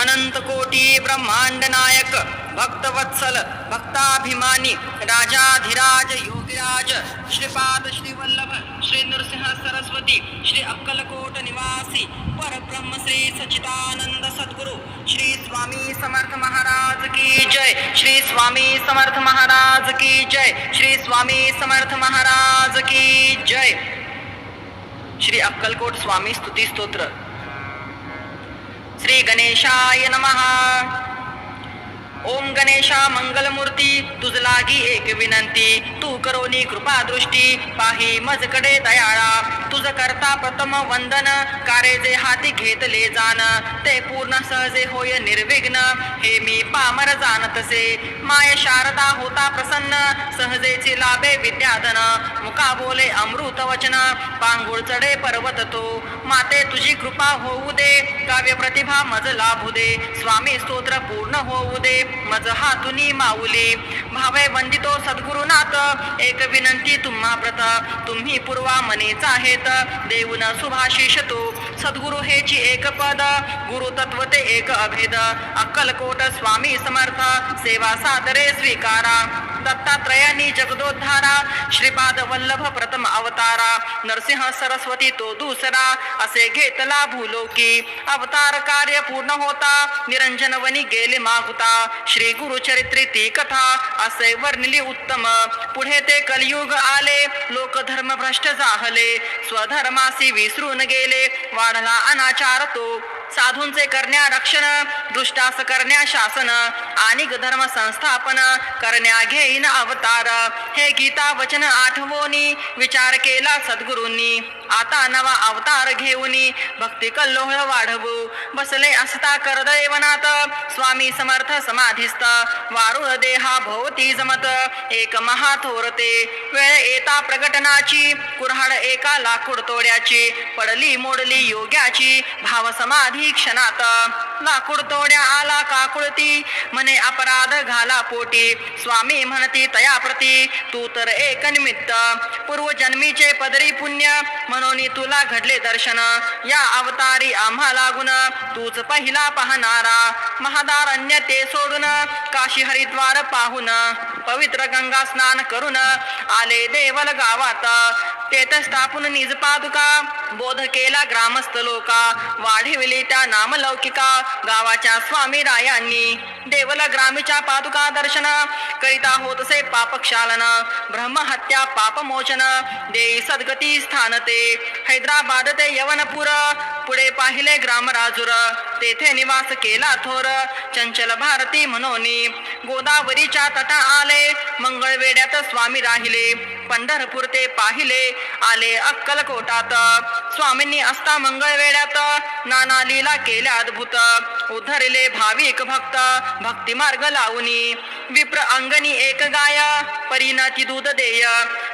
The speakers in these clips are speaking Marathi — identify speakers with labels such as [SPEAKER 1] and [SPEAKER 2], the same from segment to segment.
[SPEAKER 1] अनंत कोटी ब्रह्मांड नायक भक्तवत्सल भक्ताभिमानी राजाधिराज योगिराज श्रीपाद श्री वल्लभ श्री नृसिंह सरस्वती श्री अक्कलकोट निवासी परब्रह्म श्री सच्चिदानंद सद्गुरु श्री स्वामी समर्थ महाराज की जय, श्री स्वामी समर्थ महाराज की जय, श्री स्वामी समर्थ महाराज की जय. श्री अक्कलकोट स्वामी स्तुती स्तोत्र. श्री गणेशाय नमः. ओम गणेशा मंगलमूर्ती तुझ लागी एक विनंती, तू करोनी कृपा दृष्टी पाही मजकडे दयाळा. तुझ करता प्रथम वंदन कारे जे हाती घेतले जाण, ते पूर्ण सहजे होय निर्विघ्न हे मी पामर जाणतसे. माय शारदा होता प्रसन्न सहजेची लाभे विद्याधन, मुका बोले अमृत वचन पांगुळ चढे पर्वत तो. माते तुझी कृपा होऊ दे काव्य प्रतिभा मज लाभू दे, स्वामी स्तोत्र पूर्ण होऊ दे मज हातुनी माऊली. भावे वंदितो सद्गुरुनाथ एक विनंती तुम्हा प्रत, तुम्ही पूर्वा मनेचा हेत देऊन सुभाषिष तो. सद्गुरु हेची एक पद गुरु तत्व ते एक अभेद, अक्कलकोट स्वामी समर्थ सेवा सादरे स्वीकारा. दत्तात्रयानी जगदोद्धारा श्रीपाद वल्लभ प्रथम अवतारा, नरसिंह सरस्वती तो दुसरा असे घेतला भूलोकी. अवतार कार्य पूर्ण होता निरंजन वनी गेले मागुता, श्री गुरु चरित्री ती कथा असे वर्णिली उत्तम. पुढे ते कलियुग आले लोक धर्म भ्रष्ट जाहले, स्वधर्मासी विसरून गेले वाढला अनाचार तो. साधूंचे करण्या रक्षण दुष्टास करण्या शासन, आणि धर्म संस्थापन करण्या घेईन अवतार. हे गीता वचन आठवोनी विचार केला सद्गुरूंनी, आता नवा अवतार घेऊनी भक्ती कल्लोळ वाढवू. बसले असता करदैवनात स्वामी समर्थ समाधिस्थ, वारुळ देहा भोवती जमत एक महाथोरते. वेळ येता प्रगटनाची कुऱ्हाड एका लाकूड तोड्याची, पडली मोडली योग्याची भाव समाधी क्षणात. लाकूड तोड्या आला काकुळती म्हणे अपराध घाला पोटी, स्वामी म्हणती तया प्रती तू तर एक निमित्त. पूर्वजन्मीचे पदरी पुण्य म्हणून तुला घडले दर्शन, या अवतारी आम्हा लागून तूच पहिला पाहणारा. महादारण्य ते सोडून काशी हरिद्वार पाहून, पवित्र गंगा स्नान करून आले देवल गावात. तेथ स्थापून निज पादुका बोध केला ग्रामस्थ लोका, वाढविली त्या नामलौकिका गावाच्या स्वामी रायांनी. देवल ग्रामीच्या पादुका दर्शन करिता होतसे पाप क्षालन, ब्रह्महत्या पापमोचन देई सद्गती स्थान ते. हैदराबाद ते यवनपूर पुढे पाहिले ग्रामराजूर, तेथे निवास केला थोर चंचल भारती म्हणोनी. गोदावरीच्या तटा आले मंगळवेड्यात स्वामी राहिले, पंढरपूर ते पाहिले आले अक्कलकोटात. स्वामींनी असता मंगळवेड्यात नाना लीला केल्या अद्भुत, उद्धरले भाविक भक्त भक्ती मार्ग लावूनी. विप्र अंगणी एक गाय परिणती दूध देय,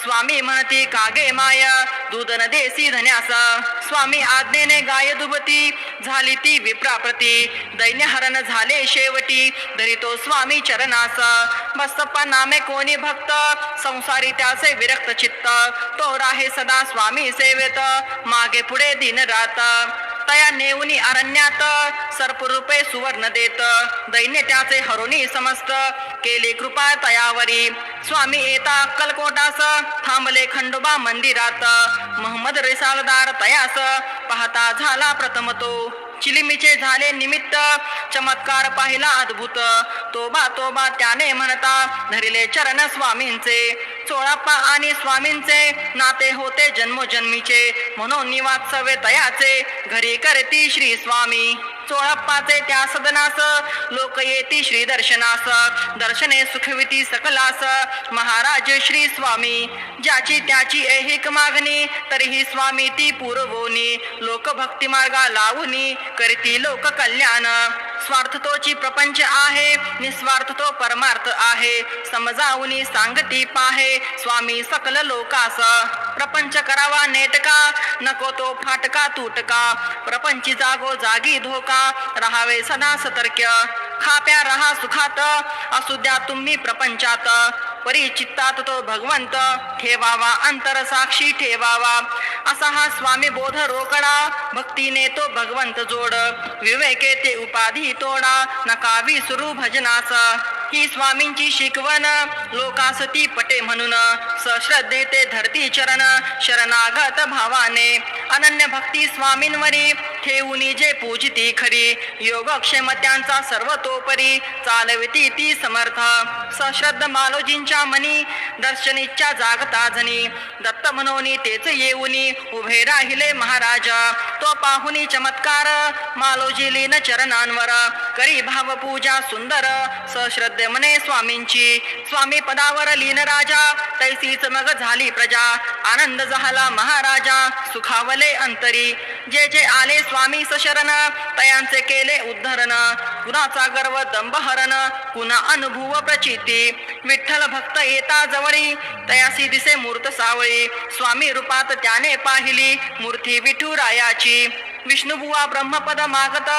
[SPEAKER 1] स्वामी म्हणती कागे माय दूध न देसी धन्यास. स्वामी आज्ञेने गाय दुभती झाली ती विप्राप्रती, दैन्य हरण झाले शेवटी धरितो स्वामी चरणास. बसप्पा नामे कोणी भक्त संसारी त्याचे विरक्त चित्त, तो राहे सदा स्वामी सेवेत मागे पुढे दिन रात. तया नेऊनी अरण्यात सर्परूपे सुवर्ण देत, दैन्य त्याचे हरुणी समस्त केली कृपा तयावरी. स्वामी येता अक्कलकोटास थांबले खंडोबा मंदिरात, महम्मद रिसालदार तयास पाहता झाला प्रथम तो. चिलिमीचे झाले निमित्त चमत्कार पाहिला अद्भुत, तोबा तोबा त्याने म्हणता धरिले चरण स्वामींचे. चोळाप्पा आणि स्वामींचे नाते होते जन्मोजन्मीचे, म्हणून निवात्सवे तयाचे घरी करती श्री स्वामी. चोळप्पाचे त्या सदनास लोक येती श्री दर्शनास, दर्शने सुखविती सकलास महाराज श्री स्वामी. ज्याची त्याची ऐहिक मागणी तरीही स्वामी ती पुरवोनी, लोक भक्ती मार्गा लावूनी करती लोक कल्याण. स्वार्थ तोची प्रपंच आहे निस्वार्थ तो परमार्थ आहे, समजावूनी सांगती पाहे स्वामी सकल लोकास. प्रपंच करावा नेटका नको तो फाटका तुटका, प्रपंची जागो जागी धोका राहावे सदा सतर्क. खाप्या रहा सुखात असू द्या तुम्ही प्रपंचात, परिचित्तात तो भगवंत ठेवावा अंतर साक्षी ठेवावा असा हा स्वामी बोध रोकडा भक्तीने तो भगवंत जोड विवेके ते उपाधी तोडा नका विसरू भजनास ही स्वामींची शिकवण लोकास ती पटे म्हणून सश्रद्धे ते धरती चरण शरणागत भावाने अनन्य भक्ती स्वामींवरी ठेवून जे पूजिती खरी योगक्षेम त्यांचा सर्वतोपरी चालविती ती समर्थ सश्रद्ध मालोजींच्या मनी दर्शनीच्या जागता जनी दत्त म्हणून तेच येऊनी उभे राहिले महाराज तो पाहुनी चमत्कार मालोजी लीन चरणांवर करी भावपूजा सुंदर सश्रद्धे मने स्वामींची स्वामी पदावर लीन राजा तैसीच मग झाली प्रजा आनंद झाला महाराजा सुखावले अंतरी जे जे आले स्वामी सशरण तयांचे केले उद्धरण कुणाचा गर्व दंभहरण कुणा अनुभव प्रचिती विठ्ठल भक्त येता जवळी तयासी दिसे मूर्त सावळी स्वामी रूपात त्याने पाहिली मूर्ती विठुरायाची विष्णुबुवा ब्रह्मपद मागत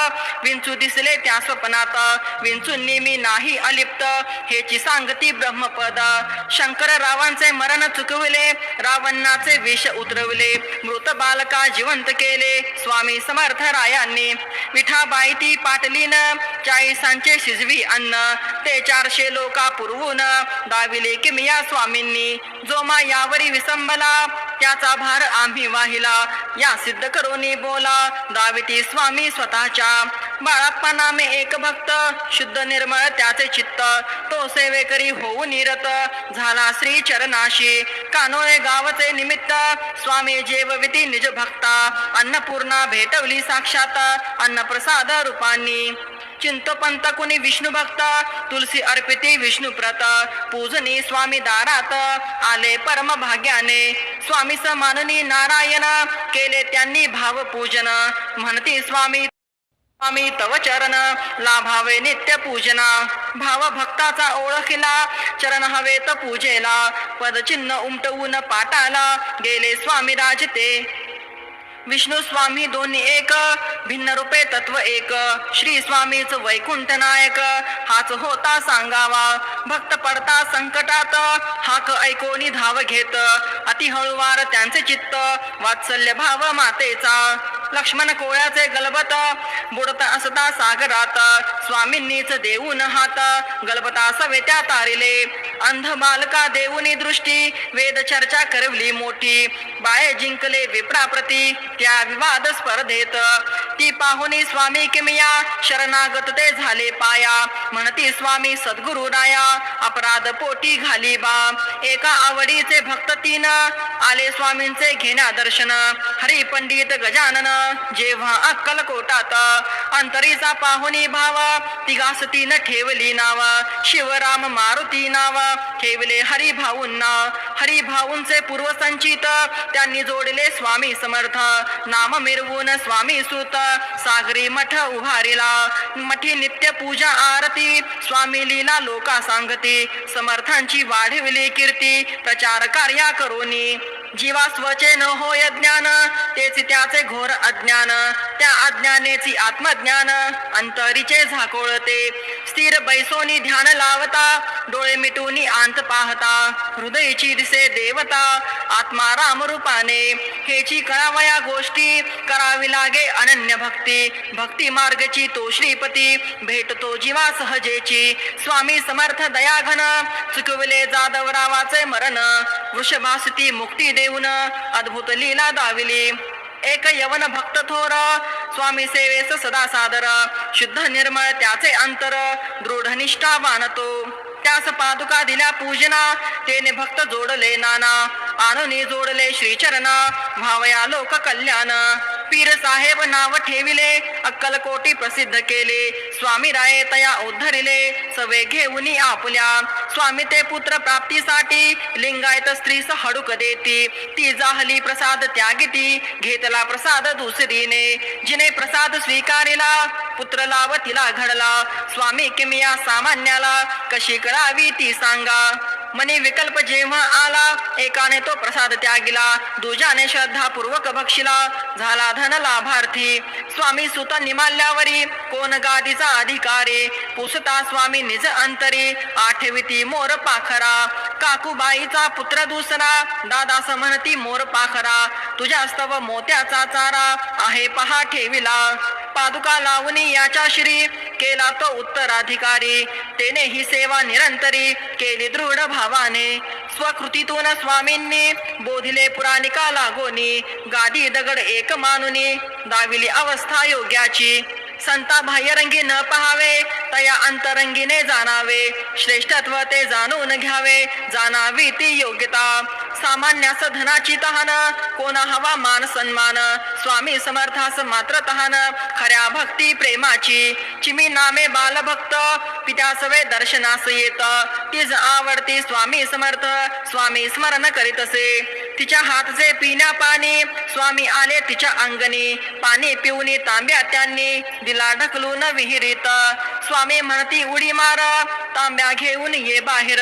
[SPEAKER 1] विंचू दिसले त्या स्वप्नात विंचू नेमी नाही अलिप्त हेची सांगती ब्रह्मपद शंकर रावांचे मरण चुकविले रावणाचे विष उतरवले मृत बालका जिवंत केले स्वामी समर्थ रायांनी विठाबाई ती पाटलीन 40 शिजवी अन्न ते 400 लोका पुरवून दाविले किमिया स्वामींनी जो मा यावरी विसंबला त्याचा भार आम्ही वाहिला या सिद्ध करोनी बोला दाविती स्वामी स्वतःच्या बाळाप्पा नामे एक भक्त शुद्ध निर्मळ त्याचे चित्त तो सेवेकरी होऊ निरत झाला श्री चरणाशी कानोळे गावचे निमित्त स्वामी जेवविती निज भक्ता अन्नपूर्णा भेटवली साक्षात अन्नप्रसाद रूपांनी चिंतपंत कुणी विष्णू भक्त तुलसी अर्पिती विष्णुप्रत पूजनी स्वामी दारात आले परम भाग्याने स्वामी समाननी नारायण केले त्यांनी भाव पूजन म्हणती स्वामी स्वामी तव चरण लाभावे नित्य पूजना भाव भक्ताचा ओळखिला चरण हवेत पूजेला पदचिन्ह उमटवून पाटाला गेले स्वामी राजते विष्णू स्वामी दोन्ही एक भिन्न रूपे तत्व एक श्री स्वामीच वैकुंठ नायक हाच होता सांगावा भक्त पडता संकटात हाक ऐकोनी धाव घेत अति हळुवार त्यांचे चित्त वात्सल्य भाव मातेचा लक्ष्मण कोळ्याचे गलबत बुडत असता सागरात स्वामींनीच देऊन हात गलबता सवेत्या तारिले अंध बालका देऊनी दृष्टी वेद चर्चा करवली मोठी बाये जिंकले विप्राप्रती त्या विवाद स्पर्धेत ती पाहुनी स्वामी किमिया शरणागत ते झाले पाया म्हणती स्वामी सद्गुरु राया अपराध पोटी घाली बा एका आवडीचे भक्त तीन आले स्वामींचे घेण्या दर्शन हरी पंडित गजानन जेव्हा अक्कलकोटात अंतरीचा पाहुनी भाव तिघास तीन ठेवली नाव शिवराम मारुती नाव ठेवले हरिभाऊंना हरिभाऊंचे पूर्वसंचित त्यांनी जोडले स्वामी समर्थ नाम मिरवून स्वामी सुत सागरी मठ उभारिला मठी नित्य पूजा आरती स्वामी लीला लोका सांगती समर्थांची वाढविली कीर्ती प्रचार कार्या करोनी जीवा स्वचे न होय ज्ञान तेच त्याचे घोर अज्ञान त्या अज्ञानेची आत्मज्ञान अंतरीचे झाकोळते स्थिर बैसोनी ध्यान लावता डोळे मिटूनी आंत पाहता हृदयची दिसे देवता आत्मा राम रूपाने हेची कळावया गोष्टी करावी लागे अनन्य भक्ती भक्ती मार्गची तो श्रीपती भेटतो जीवा सहजेची स्वामी समर्थ दयाघन चुकविले जादवरावाचे मरण वृषभासती मुक्ती देऊन अद्भुत लीला दाविली एक यवन भक्त थोर स्वामी सेवेस सदा सादर शुद्ध निर्मळ त्याचे अंतर दृढ निष्ठावान तो त्यास पादुका दिल्या पूजना तेने भक्त जोडले नाना आणूनी जोडले श्रीचरणा भावया लोक कल्याण पीर साहेब नाव ठेविले अक्कलकोटी प्रसिद्ध केले स्वामी राये तया उद्धरिले सवे घेऊनी आपल्या स्वामी ते पुत्र प्राप्तीसाठी लिंगायत स्त्रीस हडूक देती ती जाहली प्रसाद त्यागिती घेतला प्रसाद दुसरीने जिने प्रसाद स्वीकारिला पुत्र लाव तिला घडला स्वामी किमिया सामान्याला कशी करावी ती सांगा मनी विकल्प जेव्हा आला एकाने तो प्रसाद त्यागिला दुजाने श्रद्धापूर्वक बक्षिला झाला धन लाभार्थी स्वामी सुत निमाल्यावरी कोण गादीचा अधिकारी पुसता स्वामी निज अंतरी आठविती मोर पाखरा काकूबाईचा पुत्र दुसरा दादास म्हणती मोर पाखरा तुझ्या स्तव मोत्याचा चारा आहे पहा ठेविला पादुका लावणी याच्या श्री केला तो उत्तराधिकारी तेने ही सेवा निरंतरी केली दृढ भावाने स्वकृतीतून स्वामींनी बोधिले पुराणिका लागोनी गादी दगड एक मानुनी दाविली अवस्था योग्याची संता बाह्यरंगी न पहावे तया अंतरंगीने जाणावे श्रेष्ठत्व ते जाणून घ्यावे जाणावी ती योग्यता सामान्यास धनाची तहान कोणा हवा मान सन्मान स्वामी समर्थास मात्र तहान खऱ्या भक्ती प्रेमाची चिमी नामे बालभक्त पित्यासवे दर्शनास येत तीच आवडती स्वामी समर्थ स्वामी स्मरण करीतसे तिच्या हातचे पिण्या पाणी स्वामी आले तिच्या अंगणी पाणी पिऊनी तांब्या त्यांनी दिला ढकलून विहिरीत स्वामी म्हणती उडी मार तांब्या घेऊन ये बाहेर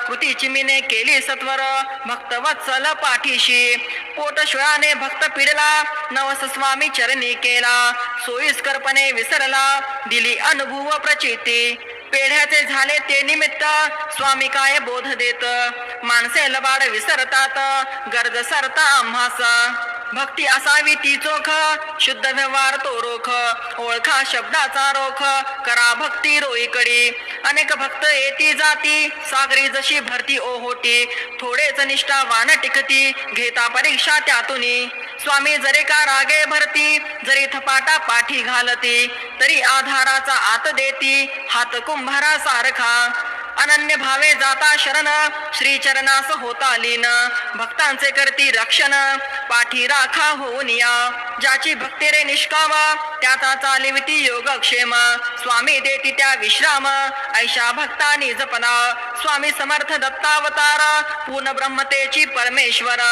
[SPEAKER 1] कृती चिमीने केली सत्वर भक्त वत्सल पाठीशी पोट शुळाने भक्त पिडला नवस स्वामी चरणी केला सोयीस्करपणे विसरला दिली अनुभव प्रचिती पेढ्याचे झाले ते निमित्त स्वामी काय बोध देत माणसे लबाड विसरतात गरज सरता आम्हास भक्ती असावी ती चोख शुद्ध व्यवहार तो रोख ओळखा शब्दाचा रोख करा भक्ती रोईकडी अनेक भक्त येती जाती सागरी जशी भरती ओहोटी थोडेच निष्ठावान टिकती घेता परीक्षा त्यातुनी स्वामी जरे का रागे भरती जरी थपाटा पाठी घालती तरी आधाराचा आत देती हात कुंभारा सारखा अनन्य भावे जाता शरण श्री चरणास होता लीन भक्तांचे करती रक्षण पाठी राखा होऊन या ज्याची भक्ती रे निष्काम त्याचा चालिविती योगक्षेम स्वामी देती त्या विश्राम ऐशा भक्तानी जपना स्वामी समर्थ दत्तावतार पूर्ण ब्रह्मतेची परमेश्वर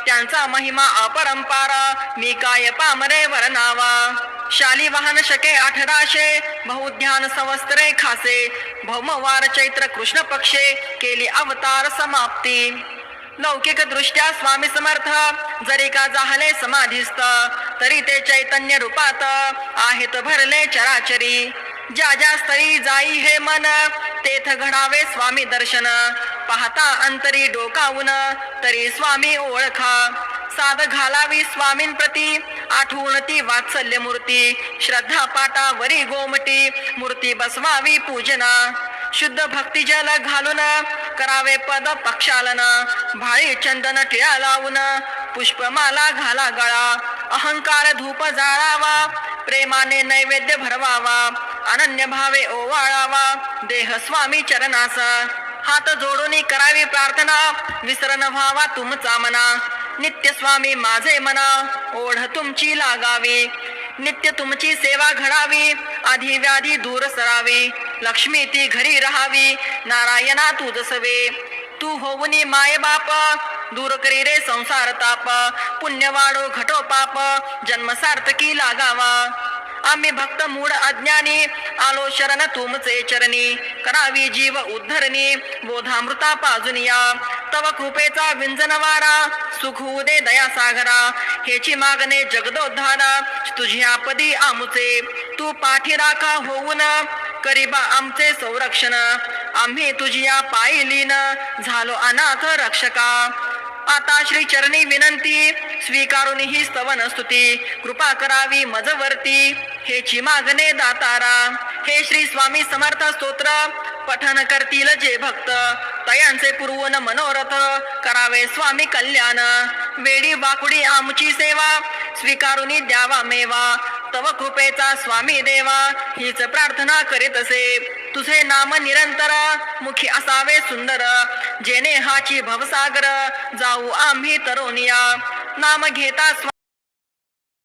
[SPEAKER 1] त्यांचा महिमा अपरंपार मी काय पामरे वर्णावा शाली वाहन शके 1800 बहुध्यान संवत्सरे खासे भौमवार चैत्र कृष्ण पक्षे केली अवतार समाप्ती लौकिक दृष्ट्या स्वामी समर्थ जरी का जाहले समाधीस्थ तरी ते चैतन्य रूपात आहेत भरले चराचरी ज्या ज्या स्थळी जाई हे मन तेथ घडावे स्वामी दर्शन पाहता अंतरी डोकावून तरी स्वामी ओळखा साध घालावी स्वामींप्रती आठवून ती वात्सल्य मूर्ती श्रद्धा पाटावरी गोमटी मूर्ती बसवावी पूजना शुद्ध भक्ती जल घालून करावे पद पक्षालन भाळी चंदन टिळा लावून पुष्पमाला घाला गळा अहंकार धूप जाळावा प्रेमाने नैवेद्य भरवावा अनन्य भावे ओवाळावा देह स्वामी चरणास हात जोडून करावी प्रार्थना विसरण व्हावा तुमचा मना नित्य स्वामी माझे मना ओढ तुमची लागावी नित्य तुमची सेवा घडावी आधी व्याधी दूर सरावी लक्ष्मी ती घरी राहावी नारायणा तुझ सवे तू होऊनी माय बाप दूर करी रे संसार ताप पुण्य वाढो घटो पाप जन्म सार्थकी लागावा आम्ही भक्त मूढ अज्ञानी आलो शरण तुमचे चरणी करावी जीव उद्धरणी बोधामृता पाजुनिया तव कृपेचा विंजन वारा सुख होऊ दे दया सागरा हेची मागणे जगदोद्धारा तुझ्या पदी आमुचे तू पाठी राखा होऊन करीबा आमचे संरक्षण आम्ही तुझ्या पायी लीन झालो अनाथ रक्षका आता श्री चरणी विनंती स्वीकारून ही स्तवन स्तुती कृपा करावी मजवरती हेची मागणे दातारा हे श्री स्वामी समर्थ स्तोत्र पठन करतील जे भक्त तयांचे पुरवून मनोरथ करावे स्वामी कल्याण वेडी वाकुडी आमची सेवा स्वीकारुनी द्यावा मेवा तव कृपेचा स्वामी देवा हीच प्रार्थना करीत असे तुझे नाम निरंतर मुखी असावे सुंदर जेने हाची भवसागर जाऊ आम्ही तरुणिया नाम घेता